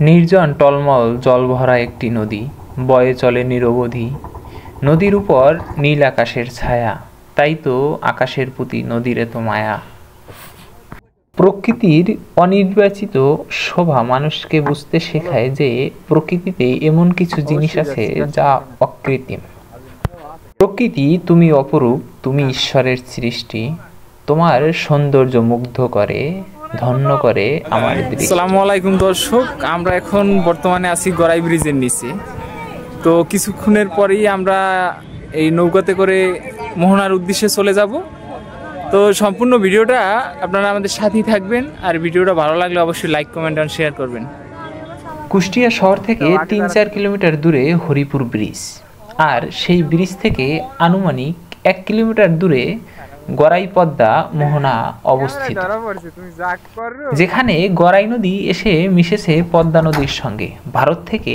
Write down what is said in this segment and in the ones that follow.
নির্জন টলমল জলভরা একটি নদী, বয়ে চলে নিরবধি। নদীর উপর নীল আকাশের ছায়া, তাই তো আকাশের প্রতি নদীর এত মায়া। প্রকৃতির অনির্বাচিত শোভা মানুষকে বুঝতে শেখায় যে প্রকৃতিতে এমন কিছু জিনিস আছে যা অকৃত্রিম। প্রকৃতি, তুমি অপরূপ, তুমি ঈশ্বরের সৃষ্টি, তোমার সৌন্দর্য মুগ্ধ করে, ধন্য করে আমার দৃষ্টি। আসসালামু আলাইকুম দর্শক, আমরা এখন বর্তমানে আছি গড়াই ব্রিজের নিচে। তো কিছুক্ষণের পরেই আমরা এই নৌকাতে করে মোহনার উদ্দেশ্যে চলে যাব। তো সম্পূর্ণ ভিডিওটা আপনারা আমাদের সাথেই থাকবেন, আর ভিডিওটা ভালো লাগলে অবশ্যই লাইক, কমেন্ট আর শেয়ার করবেন। কুষ্টিয়া শহর থেকে ৩-৪ কিলোমিটার দূরে হরিপুর ব্রিজ, আর সেই ব্রিজ থেকে আনুমানিক ১ কিলোমিটার দূরে গড়াই পদ্মা মোহনা অবস্থিত, যেখানে গড়াই নদী এসে মিশেছে পদ্মা নদীর সঙ্গে। ভারত থেকে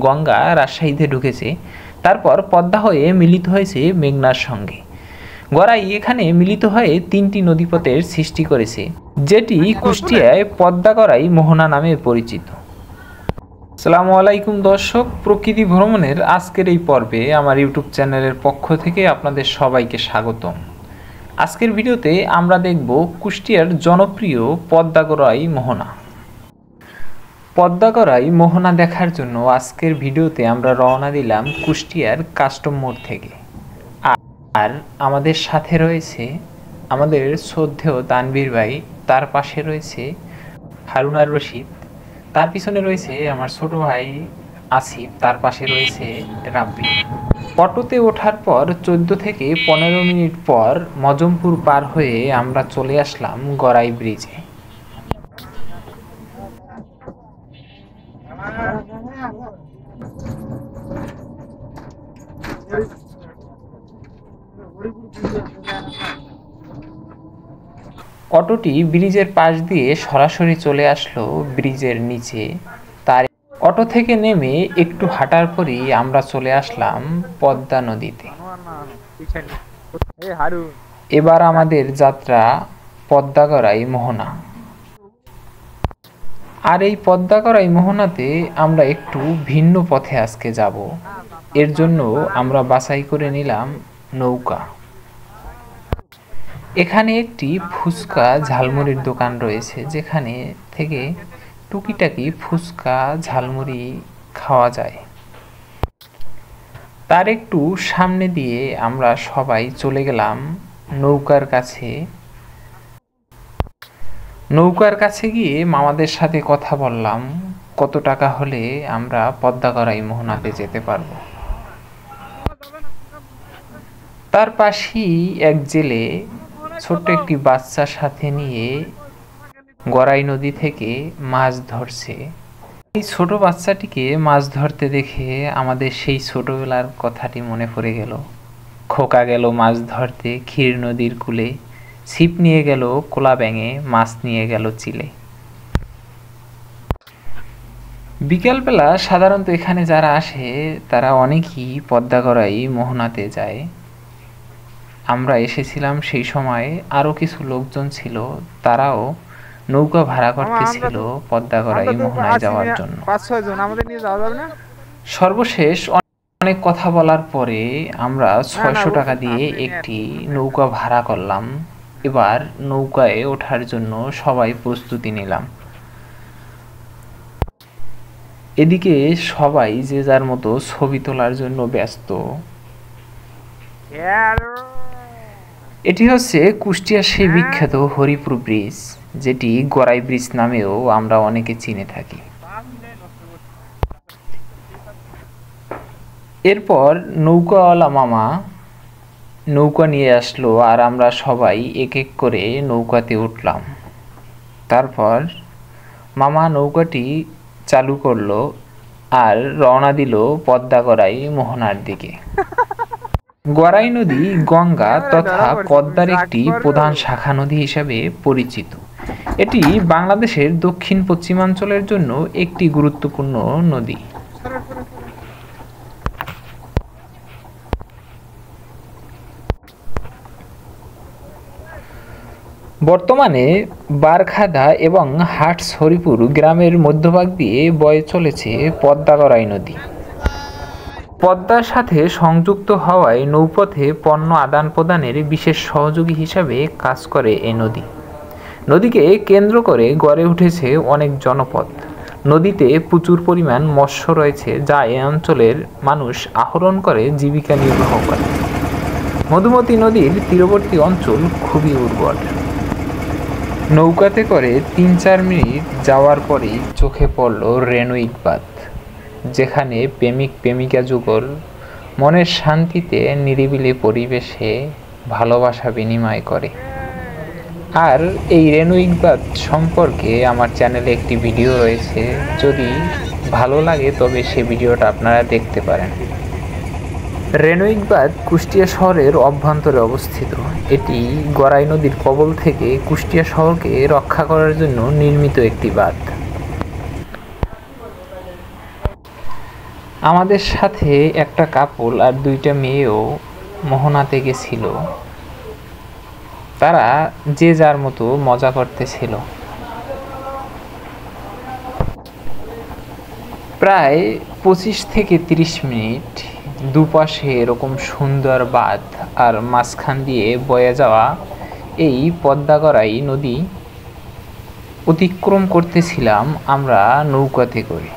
গঙ্গা রাজশাহীতে ঢুকেছে, তারপর পদ্মা হয়ে মিলিত হয়েছে মেঘনার সঙ্গে। গড়াই এখানে মিলিত হয়ে ৩টি নদীপথের সৃষ্টি করেছে, যেটি কুষ্টিয়ায় পদ্মা গড়াই মোহনা নামে পরিচিত। আসসালামু আলাইকুম দর্শক, প্রকৃতি ভ্রমণের আজকের এই পর্বে আমার ইউটিউব চ্যানেলের পক্ষ থেকে আপনাদের সবাইকে স্বাগতম। আজকের ভিডিওতে আমরা দেখব কুষ্টিয়ার জনপ্রিয় পদ্মা গড়াই মোহনা। পদ্মা গড়াই মোহনা দেখার জন্য আজকের ভিডিওতে আমরা রওনা দিলাম কুষ্টিয়ার কাস্টম মোড় থেকে। আর আমাদের সাথে রয়েছে আমাদের শ্রদ্ধেয় তানভীর ভাই, তার পাশে রয়েছে হারুন আর রশিদ, তার পিছনে রয়েছে আমার ছোট ভাই আসিফ, তার পাশে রয়েছে রাব্বি। অটোতে ওঠার পর 14 থেকে 15 মিনিট পর মজমপুর পার হয়ে আমরা চলে আসলাম গড়াই ব্রিজে। অটোটি ব্রিজের পাশ দিয়ে সরাসরি চলে আসলো ব্রিজের নিচে। তার অটো থেকে নেমে একটু হাঁটার পরই আমরা চলে আসলাম পদ্মা নদীতে। এবার আমাদের যাত্রা পদ্মা গড়াই মোহনা। আর এই পদ্মা গড়াই মোহনাতে আমরা একটু ভিন্ন পথে আজকে যাব। এর জন্য আমরা বাছাই করে নিলাম নৌকা। এখানে একটি ফুচকা ঝালমুড়ির দোকান রয়েছে, যেখানে থেকে টুকিটাকি ফুচকা ঝালমুড়ি খাওয়া যায়। তার একটু সামনে দিয়ে আমরা সবাই চলে গেলাম নৌকার কাছে। নৌকার কাছে গিয়ে মামাদের সাথে কথা বললাম কত টাকা হলে আমরা পদ্মা গড়াই মোহনাতে যেতে পারবো। তার পাশেই এক জেলে ছোট্ট একটি বাচ্চা সাথে নিয়ে গড়াই নদী থেকে মাছ ধরছে। এই ছোট বাচ্চাটিকে মাছ ধরতে দেখে আমাদের সেই ছোটবেলার কথাটি মনে পড়ে গেল। খোকা গেল মাছ ধরতে ক্ষীর নদীর কূলে, ছিপ নিয়ে গেল কোলা ব্যাঙে, মাছ নিয়ে গেল চিলে। বিকেলবেলা সাধারণত এখানে যারা আসে তারা অনেকেই পদ্মা গড়াই মোহনাতে যায়। আমরা এসেছিলাম সেই সময়, আরো কিছু লোকজন ছিল, তারাও নৌকা ভাড়া করতেছিল পদ্মা গড়াই মোহনায় যাওয়ার জন্য। সর্বশেষ অনেক কথা বলার পরে আমরা 600 টাকা দিয়ে একটি নৌকা ভাড়া করলাম। এবার নৌকায় ওঠার জন্য সবাই প্রস্তুতি নিলাম। এদিকে সবাই যে যার মতো ছবি তোলার জন্য ব্যস্ত। এটি হচ্ছে কুষ্টিয়ার সেই বিখ্যাত হরিপুর ব্রিজ, যেটি গড়াই ব্রিজ নামেও আমরা অনেকে চিনে থাকি। এরপর নৌকাওয়ালা মামা নৌকা নিয়ে আসলো, আর আমরা সবাই এক এক করে নৌকাতে উঠলাম। তারপর মামা নৌকাটি চালু করলো আর রওনা দিল পদ্মা গড়াই মোহনার দিকে। গড়াই নদী গঙ্গা তথা পদ্মার একটি প্রধান শাখা নদী হিসাবে পরিচিত। এটি বাংলাদেশের দক্ষিণ পশ্চিমাঞ্চলের জন্য একটি গুরুত্বপূর্ণ নদী। বর্তমানে বারখাদা এবং হাটস হরিপুর গ্রামের মধ্যভাগ দিয়ে বয়ে চলেছে পদ্মা গড়াই নদী। পদ্মার সাথে সংযুক্ত হওয়ায় নৌপথে পণ্য আদান প্রদানের বিশেষ সহযোগী হিসাবে কাজ করে এই নদী। নদীকে কেন্দ্র করে গড়ে উঠেছে অনেক জনপদ। নদীতে প্রচুর পরিমাণ মৎস্য রয়েছে, যা এই অঞ্চলের মানুষ আহরণ করে জীবিকা নির্বাহ করে। মধুমতি নদীর তীরবর্তী অঞ্চল খুবই উর্বর। নৌকাতে করে ৩-৪ মিনিট যাওয়ার পরেই চোখে পড়ল রেনুইক বাঁধ, যেখানে প্রেমিক প্রেমিকা যুগল মনের শান্তিতে নিরিবিলি পরিবেশে ভালোবাসা বিনিময় করে। আর এই রেনুইক বাঁধ সম্পর্কে আমার চ্যানেলে একটি ভিডিও রয়েছে, যদি ভালো লাগে তবে সেই ভিডিওটা আপনারা দেখতে পারেন। রেনুইক বাঁধ কুষ্টিয়া শহরের অভ্যন্তরে অবস্থিত। এটি গড়াই নদীর কবল থেকে কুষ্টিয়া শহরকে রক্ষা করার জন্য নির্মিত একটি বাঁধ। আমাদের সাথে একটা কাপল আর 2টা মেয়েও মোহনাতে গেছিল। তারা যে যার মতো মজা করতেছিল। প্রায় 25 থেকে 30 মিনিট দুপাশে এরকম সুন্দর বাঁধ আর মাঝখান দিয়ে বয়ে যাওয়া এই পদ্মা গড়াই নদী অতিক্রম করতেছিলাম আমরা নৌকাতে করে।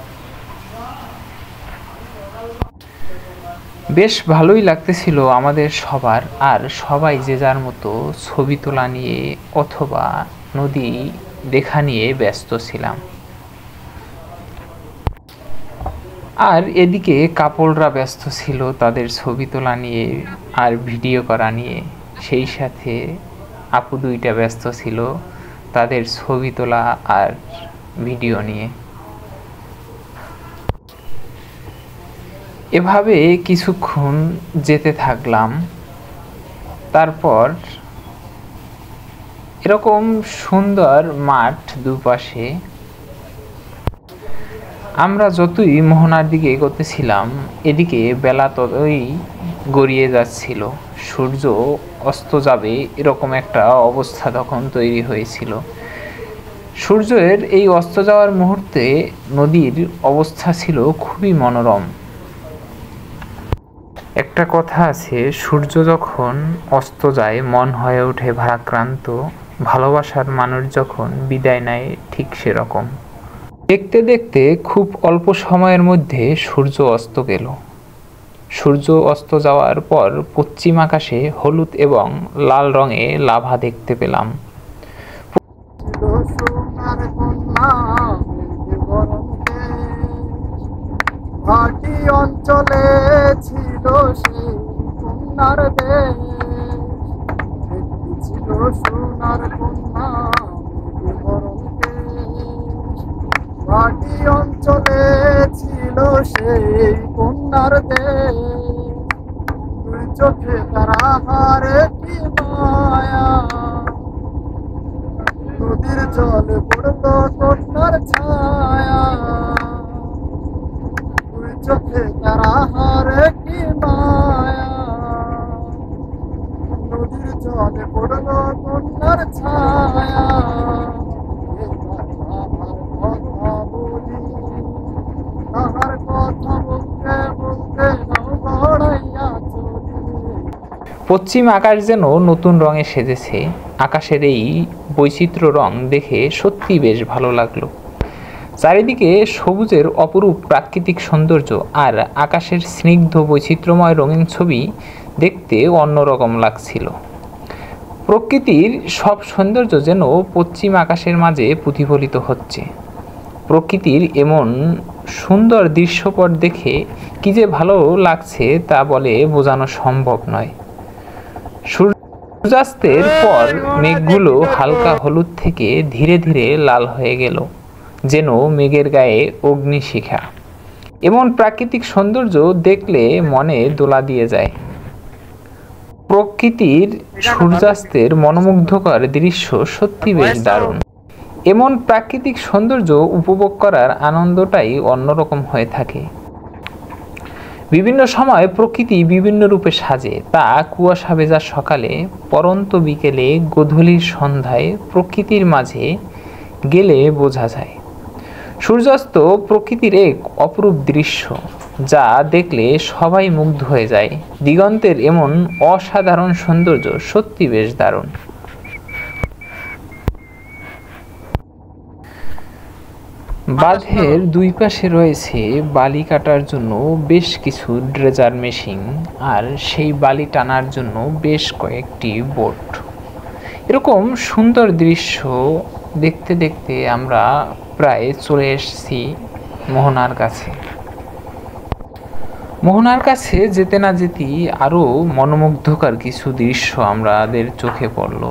বেশ ভালোই লাগতেছিল আমাদের সবার, আর সবাই যে যার মতো ছবি তোলা নিয়ে অথবা নদী দেখা নিয়ে ব্যস্ত ছিলাম। আর এদিকে কাপড়রা ব্যস্ত ছিল তাদের ছবি তোলা নিয়ে আর ভিডিও করা নিয়ে। সেই সাথে আপু 2টা ব্যস্ত ছিল তাদের ছবি তোলা আর ভিডিও নিয়ে। এভাবে কিছুক্ষণ যেতে থাকলাম। তারপর এরকম সুন্দর মাঠ দুপাশে। আমরা যতই মোহনার দিকে এগোতেছিলাম, এদিকে বেলা ততই গড়িয়ে যাচ্ছিল। সূর্য অস্ত যাবে এরকম একটা অবস্থা তখন তৈরি হয়েছিল। সূর্যের এই অস্ত যাওয়ার মুহূর্তে নদীর অবস্থা ছিল খুবই মনোরম। একটা কথা আছে, সূর্য যখন অস্ত যায় মন হয়ে ওঠে ভারাক্রান্ত, ভালোবাসার মানুষ যখন বিদায় নেয় ঠিক সেরকম। দেখতে দেখতে খুব অল্প সময়ের মধ্যে সূর্য অস্ত গেল। সূর্য অস্ত যাওয়ার পর পশ্চিম আকাশে হলুদ এবং লাল রঙে লাভা দেখতে পেলাম। ভাটি অঞ্চলে ছিল সেই কন্যার দেশ, ছিল সোনার কন্যা ভাটি অঞ্চলে ছিল সেই কন্যার দেশ। দুই চোখে তারা হারে কি মায়া, নদীর জলে পড়ল কন্যার ছায়া। চোখে তারা হারে কি মায়া, নদীর জলে পড়ল কন্যার ছায়া। কথা বলি তাহার কথা বলতে বলতে গড়াইয়া চলি। পশ্চিম আকাশ যেন নতুন রঙে সেজেছে। আকাশের এই বৈচিত্র্য রং দেখে সত্যি বেশ ভালো লাগলো। চারিদিকে সবুজের অপরূপ প্রাকৃতিক সৌন্দর্য আর আকাশের স্নিগ্ধ বৈচিত্র্যময় রঙিন ছবি দেখতে অন্যরকম লাগছিল। প্রকৃতির সব সৌন্দর্য যেন পশ্চিম আকাশের মাঝে প্রতিফলিত হচ্ছে। প্রকৃতির এমন সুন্দর দৃশ্যপট দেখে কি যে ভালো লাগছে তা বলে বোঝানো সম্ভব নয়। সূর্যাস্তের পর মেঘগুলো হালকা হলুদ থেকে ধীরে ধীরে লাল হয়ে গেল, যেন মেঘের গায়ে অগ্নিশিখা। এমন প্রাকৃতিক সৌন্দর্য দেখলে মনে দোলা দিয়ে যায়। প্রকৃতির সূর্যাস্তের মনোমুগ্ধকর দৃশ্য সত্যি বেশ দারুণ। এমন প্রাকৃতিক সৌন্দর্য উপভোগ করার আনন্দটাই অন্যরকম হয়ে থাকে। বিভিন্ন সময় প্রকৃতি বিভিন্ন রূপে সাজে, তা কুয়াশা ভেজা সকালে, পরন্ত বিকেলে, গোধূলির সন্ধ্যায় প্রকৃতির মাঝে গেলে বোঝা যায়। সূর্যাস্ত প্রকৃতির এক অপরূপ দৃশ্য, যা দেখলে সবাই মুগ্ধ হয়ে যায়। দিগন্তের এমন অসাধারণ সৌন্দর্য সত্যি বেশ দারুণ। বাঁধের দুই পাশে রয়েছে বালি কাটার জন্য বেশ কিছু ড্রেজার মেশিন, আর সেই বালি টানার জন্য বেশ কয়েকটি বোট। এরকম সুন্দর দৃশ্য দেখতে দেখতে আমরা প্রায় চলে এসেছি মোহনার কাছে। মোহনার কাছে যেতে না যেতেই আরও মনোমুগ্ধকর কিছু দৃশ্য আমাদের চোখে পড়ল।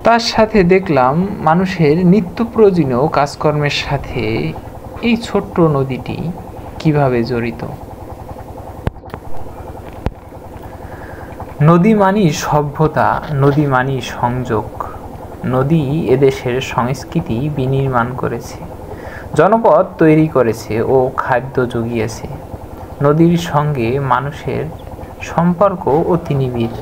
তার সাথে দেখলাম মানুষের নিত্য প্রয়োজনীয় কাজকর্মের সাথে এই ছোট্ট নদীটি কিভাবে জড়িত। নদী মানি সভ্যতা, নদী মানি সংযোগ। নদী এদেশের সংস্কৃতি বিনির্মাণ করেছে, জনপদ তৈরি করেছে ও খাদ্য জুগিয়েছে। নদীর সঙ্গে মানুষের সম্পর্ক অতি নিবিড়।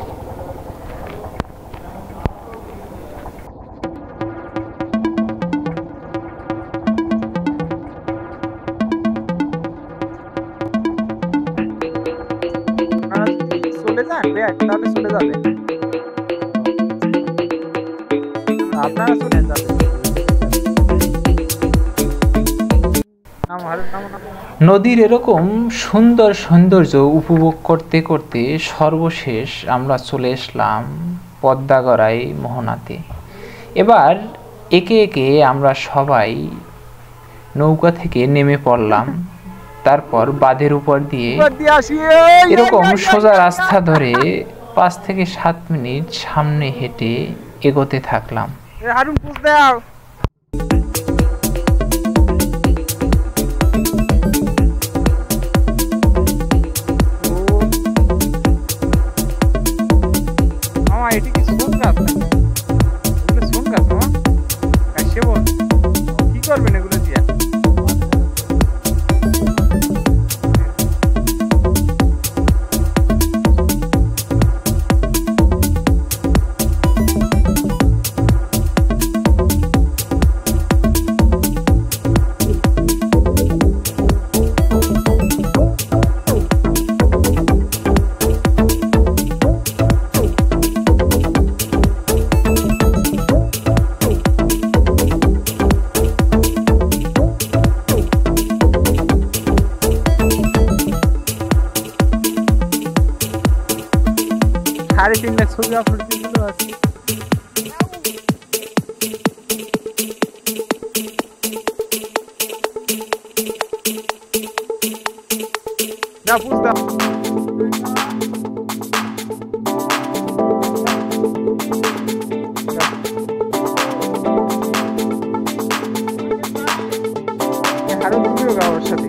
চলে যান তাহলে চলে যাবে, আপনারা চলে যাবেন। নদীর এরকম সুন্দর সৌন্দর্য উপভোগ করতে করতে সর্বশেষ আমরা চলে এসলাম পদ্মাগড়াই মোহনাতে। এবার একে একে আমরা সবাই নৌকা থেকে নেমে পড়লাম। তারপর বাঁধের উপর দিয়ে এরকম সোজা রাস্তা ধরে 5 থেকে 7 মিনিট সামনে হেঁটে এগোতে থাকলাম। কি করবেন এগুলো দিয়ে? সাড়ে 3 লাখ ছবি আপলোড দিয়েছিল আছে। না বুঝতাম আরো ভিডিও গাওয়ার সাথে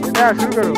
এটা শুরু করো।